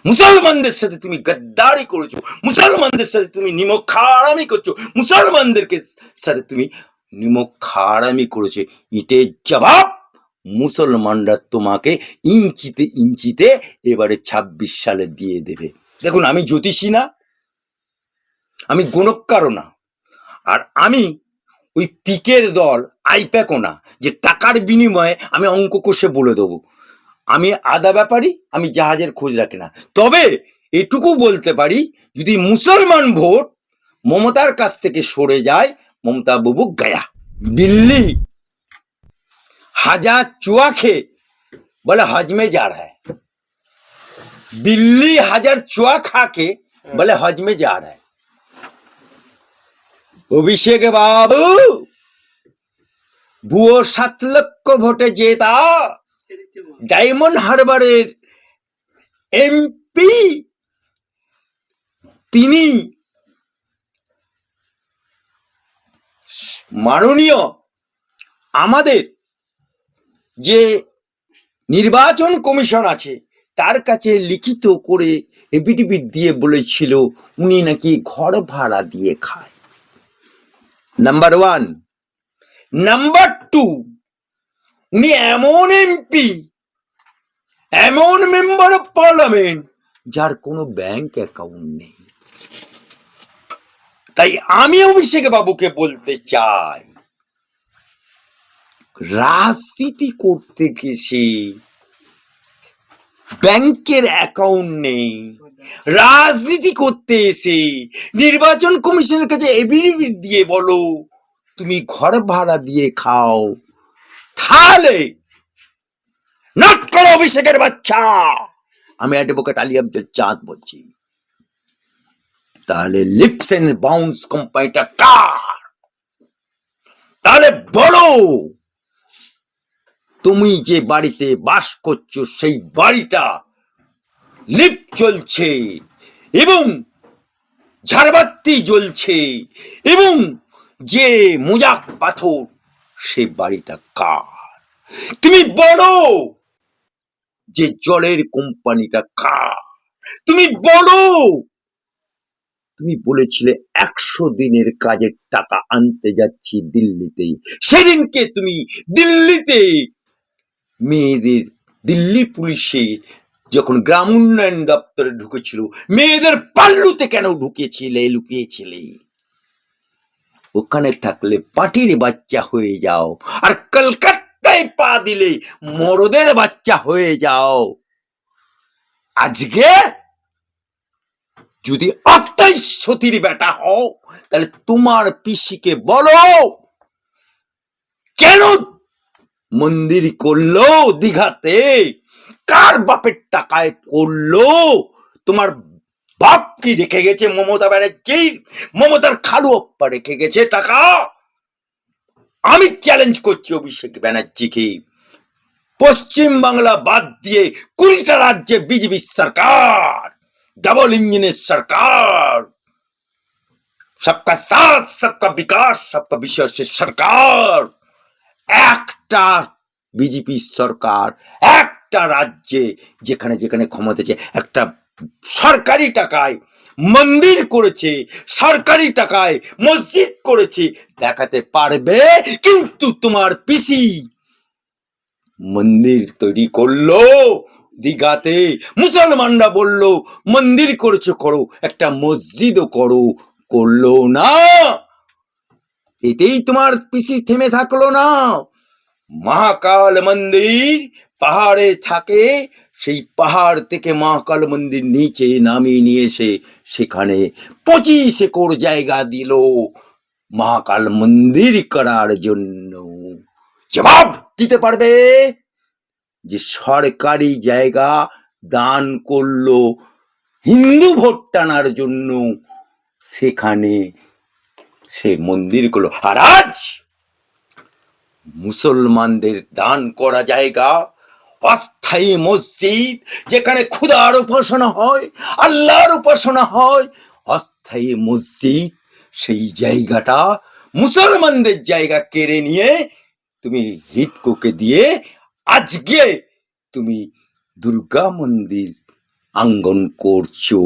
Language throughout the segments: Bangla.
মুসলমানদের সাথে তুমি গদ্দারি করেছো, মুসলমানদের সাথে তুমি নিমখারামি করছো, মুসলমানদেরকে সাথে তুমি নিমখারামি করেছো। ইটের জবাব মুসলমানরা তোমাকে ইঞ্চিতে ইঞ্চিতে এবারে 26 সালে দিয়ে দেবে। দেখুন, আমি জ্যোতিষী না, আমি গণককারও না, আর আমি ওই পিকের দল আইপ্যাকও না যে টাকার বিনিময়ে আমি অঙ্ক কষে বলে দেবো। আমি আদা ব্যাপারী, আমি জাহাজের খোঁজ রাখি না। তবে এটুকু বলতে পারি, যদি মুসলমান ভোট মমতার কাছ থেকে সরে যায়, মমতা বাবু গয়া। দিল্লি হাজার চুয়া খেয়ে বলে হজ में जा रहा है, दिल्ली হাজার চুয়া খাকে বলে হজ में जा रहा है। অভিষেক বাবু ভুয়ো 7 লক্ষ ভোটে জেতা ডায়মন্ড হারবারের এমপি, তিনি মাননীয় আমাদের যে নির্বাচন কমিশন আছে তার কাছে লিখিত করে এফিডেভিট দিয়ে বলেছিল উনি নাকি ঘর ভাড়া দিয়ে খায়। নাম্বার 1। নাম্বার 2, উনি এমন এমপি, এমন মেম্বার অফ পার্লামেন্ট যার কোনো ব্যাংক অ্যাকাউন্ট নেই। তাই আমি অভিষেক বাবুকে বলতে চাই, রাজনীতি করতে গেছে, ব্যাংকের অ্যাকাউন্ট নেই, রাজনীতি করতে এসে নির্বাচন কমিশনের কাছে এফিডেভিট দিয়ে বলো তুমি ঘর ভাড়া দিয়ে খাও, তাহলে নট করো অভিষেকের বাচ্চা, আমি অ্যাডভোকেট আলী আব্দুল চাঁদ বলছি, তাহলে লিপস এন্ড বাউন্স কোম্পানিটা কার? তাহলে বলো তুমি যে বাড়িতে বাস করছো সেই বাড়িটা লিফট চলছে এবং ঝাড়বাতি জ্বলছে এবং যে মোজাক পাথর, সে বাড়িটা কার? তুমি বলো যে জলের কোম্পানিটা কার? তুমি বলো, তুমি বলেছিলে 100 দিনের কাজের টাকা আনতে যাচ্ছি দিল্লিতে, সেদিনকে তুমি দিল্লিতে মেয়েদের, দিল্লি পুলিশে যখন গ্রাম উন্নয়ন দপ্তরে ঢুকেছিল, মেয়েদের পাল্লুতে কেন লুকিয়েছিলে? ওখানে থাকলে পাটির বাচ্চা হয়ে যাও, আর কলকাতায় পা দিলে মরদের বাচ্চা হয়ে যাও। আজকে যদি 28 সতীর বেটা হও, তাহলে তোমার পিসিকে বলো কেন মন্দির করলো দীঘাতে, কার বাপের টাকায় করলো? তোমার বাপ কি রেখে গেছে? মমতা ব্যানার্জির, মমতার খালু আপ্পা রেখে গেছে টাকা। আমি চ্যালেঞ্জ করছি অভিষেক ব্যানার্জিকে, পশ্চিম বাংলা বাদ দিয়ে 20টা রাজ্যে বিজেপি সরকার, ডবল ইঞ্জিনের সরকার, সবকা সাথ সবকা বিকাশ সবকা বিশ্বাসের সরকার, একটা বিজেপি সরকার একটা রাজ্যে যেখানে যেখানে ক্ষমতাছে একটা সরকারি টাকায় মন্দির করেছে, সরকারি টাকায় মসজিদ করেছে দেখাতে পারবে। কিন্তু তোমার পিসি মন্দির তৈরি করলো দীঘাতে, মুসলমানরা বলল মন্দির করেছো করো, একটা মসজিদও করো, করলো না। এতেই তোমার পিসি থেমে থাকলো না। মহাকাল মন্দির পাহাড়ে থাকে, সেই পাহাড় থেকে মহাকাল মন্দির নিচে নামিয়ে নিয়ে এসে সেখানে 25 একর জায়গা দিল মহাকাল মন্দির করার জন্য। জবাব দিতে পারবে যে সরকারি জায়গা দান করলো হিন্দু ভোট টানার জন্য, সেখানে সে মন্দির করলো। আর আজ মুসলমানদের দান করা জায়গা, অস্থায়ী মসজিদ যেখানে খুদার উপাসনা হয়, আল্লাহর উপাসনা হয়, অস্থায়ী মসজিদ, সেই জায়গাটা মুসলমানদের জায়গা কেড়ে নিয়ে তুমি হিডকোকে দিয়ে আজকে তুমি দুর্গা মন্দির আঙ্গন করছো।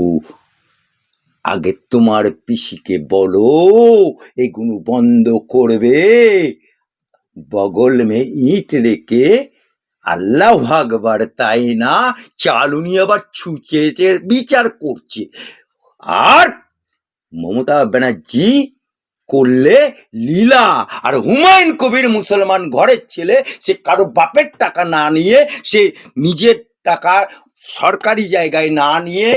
আগে তোমার পিসিকে বলো এগুলো বন্ধ করবে। বগল মে ইট রেখে আল্লাহ আকবার, তাই না, চালুনি আবার ছুঁচেছে বিচার করছে। আর মমতা ব্যানার্জি করলে লীলা। আর হুমায়ুন কবির মুসলমান ঘরের ছেলে, সে কারো বাপের টাকা না নিয়ে, সে নিজের টাকা সরকারি জায়গায় না নিয়ে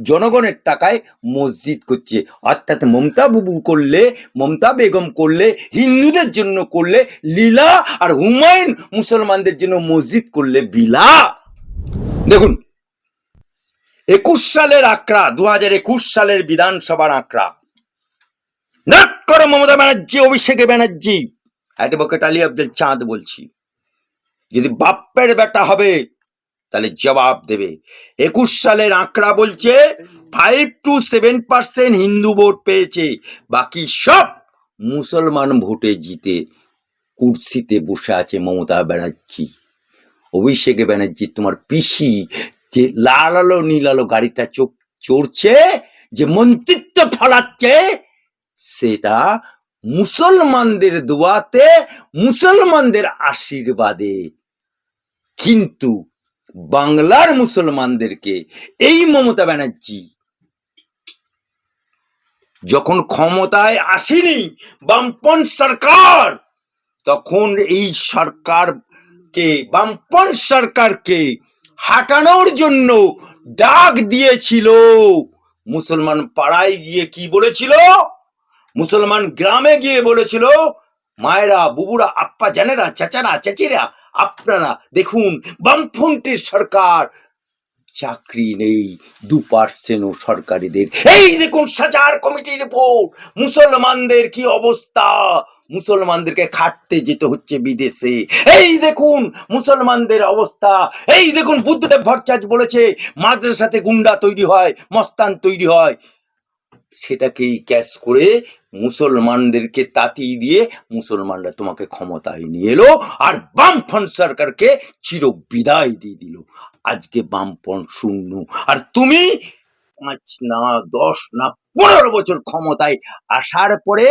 জনগণের টাকায় মসজিদ করছে। অর্থাৎ মমতা বাবু করলে, মমতা বেগম করলে হিন্দুদের জন্য করলে লীলা, আর হুমায়ুন মুসলমানদের জন্য মসজিদ করলে বিলা। দেখুন 21 সালের আঁকড়া, 2021 সালের বিধানসভার আঁকড়া নাক করে মমতা ব্যানার্জি, অভিষেক ব্যানার্জি, অ্যাডভোকেট আলী আব্দুল চাঁদ বলছি, যদি বাপ্পের বেটা হবে তাহলে জবাব দেবে। 21 সালের আঁকড়া বলছে 5 to 7% হিন্দু ভোট পেয়েছে, বাকি সব মুসলমান ভোটে জিতে কুর্সিতে বসে আছে মমতা ব্যানার্জি। অভিষেক ব্যানার্জি তোমার পিসি যে লাল আলো নীল আলো গাড়িটা চড়ছে, যে মন্ত্রিত্ব ফলাচ্ছে, সেটা মুসলমানদের দোয়াতে, মুসলমানদের আশীর্বাদে। কিন্তু বাংলার মুসলমানদেরকে এই মমতা ব্যানার্জি যখন ক্ষমতায় আসেনি বামপন সরকার, তখন এই সরকারকে, বামপন সরকারকে হাঁটানোর জন্য ডাক দিয়েছিল। মুসলমান পাড়ায় গিয়ে কি বলেছিল, মুসলমান গ্রামে গিয়ে বলেছিল, মায়েরা, বুবুরা, আপ্পা জানেরা, চাচারা, চাচিরা, আপনারা দেখুন বামফ্রন্টের সরকার, চাকরি নেই 2%ও সরকারিদের। এই দেখুন সাজার কমিটির রিপোর্ট, মুসলমানদের কি অবস্থা, মুসলমানদেরকে খাটতে যেতে হচ্ছে বিদেশে। এই দেখুন মুসলমানদের অবস্থা, এই দেখুন বুদ্ধদেব ভট্টাচার্য বলেছে মাদ্রাসাতে গুন্ডা তৈরি হয়, মস্তান তৈরি হয়। সেটাকেই ক্যাশ করে মুসলমানদেরকে তাতিয়ে দিয়ে মুসলমানরা তোমাকে ক্ষমতায় নিয়ে এলো, আর বামফ্রন্ট সরকারকে চির বিদায় দিয়ে দিল। আজকে বামফ্রন্ট শূন্য, আর তুমি 5 না 10 না 15 বছর ক্ষমতায় আসার পরে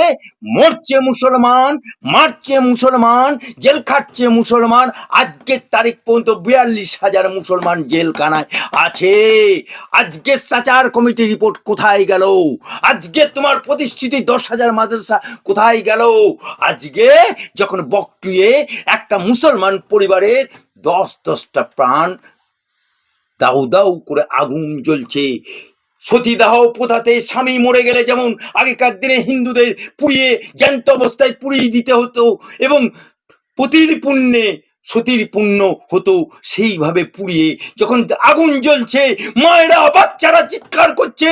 মরছে মুসলমান, মারছে মুসলমান, জেল খাটছে মুসলমান। আজকের তারিখ পর্যন্ত 42,000 মুসলমান জেলখানায় আছে। আজকে সাচার কমিটির রিপোর্ট কোথায় গেল? আজকে তোমার প্রতিষ্ঠিত 10,000 মাদ্রাসা কোথায় গেল? আজকে যখন বকটুয়ে একটা মুসলমান পরিবারের 10-10টা প্রাণ দাউ দাউ করে আগুন জ্বলছে। সতীদাহ প্রথাতে স্বামী মরে গেলে যেমন আগেকার দিনে হিন্দুদের পুড়িয়ে জ্যান্ত অবস্থায় পুড়িয়ে দিতে হতো এবং পতির পুণ্যে সতীর পুণ্য হতো, সেইভাবে পুড়িয়ে যখন আগুন জ্বলছে, মায়েরা বাচ্চারা চিৎকার করছে,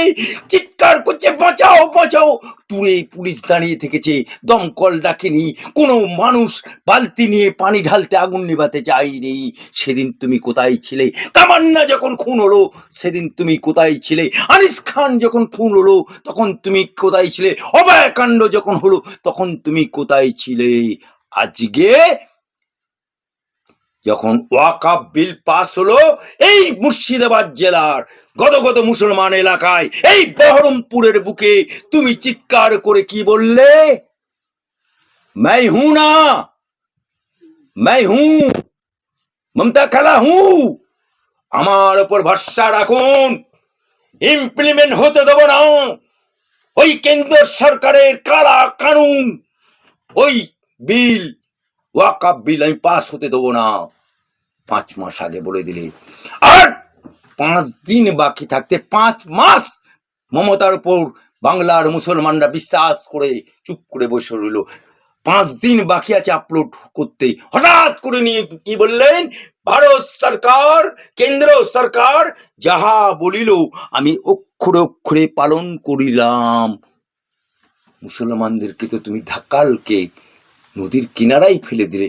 চিৎকার করছে, বাঁচাও বাঁচাও। দূরে পুলিশ দাঁড়িয়ে থেকেছে, দমকল ডাকেনি, কোনো মানুষ বালতি নিয়ে পানি ঢালতে আগুন নেভাতে যায়নি। সেদিন তুমি কোথায় ছিলে? তামান্না যখন খুন হলো সেদিন তুমি কোথায় ছিলে? আনিস খান যখন খুন হলো তখন তুমি কোথায় ছিলে? অভয়াকাণ্ড যখন হলো তখন তুমি কোথায় ছিলে? আজকে যখন ওয়াকফ বিল পাস হলো এই মুর্শিদাবাদ জেলার গদগদ মুসলমান এলাকায়, এই বহরমপুরের বুকে, তুমি চিৎকার করে কি বললে? मैं हूं ना, मैं हूं, মমতা খালা হুঁ। আমার উপর ভরসা রাখুন, ইমপ্লিমেন্ট হতে দেব না ওই কেন্দ্র সরকারের কালা কানুন, ওই বিল, ওয়াকফ বিল আমি পাস হতে দেবো না। 5 মাস আগে বলে দিলে, আর 5 দিন বাকি থাকতে 5 মাস মমতার উপর বাংলার মুসলমানরা বিশ্বাস করে চুপ করে বসে রইল। 5 দিন বাকি আছে আপলোড করতে, হঠাৎ করে নিয়ে কি বললেন, ভারত সরকার, কেন্দ্র সরকার যাহা বলিল আমি অক্ষরে অক্ষরে পালন করিলাম। মুসলমানদেরকে তো তুমি ধাক্কালকে নদীর কিনারায় ফেলে দিলে।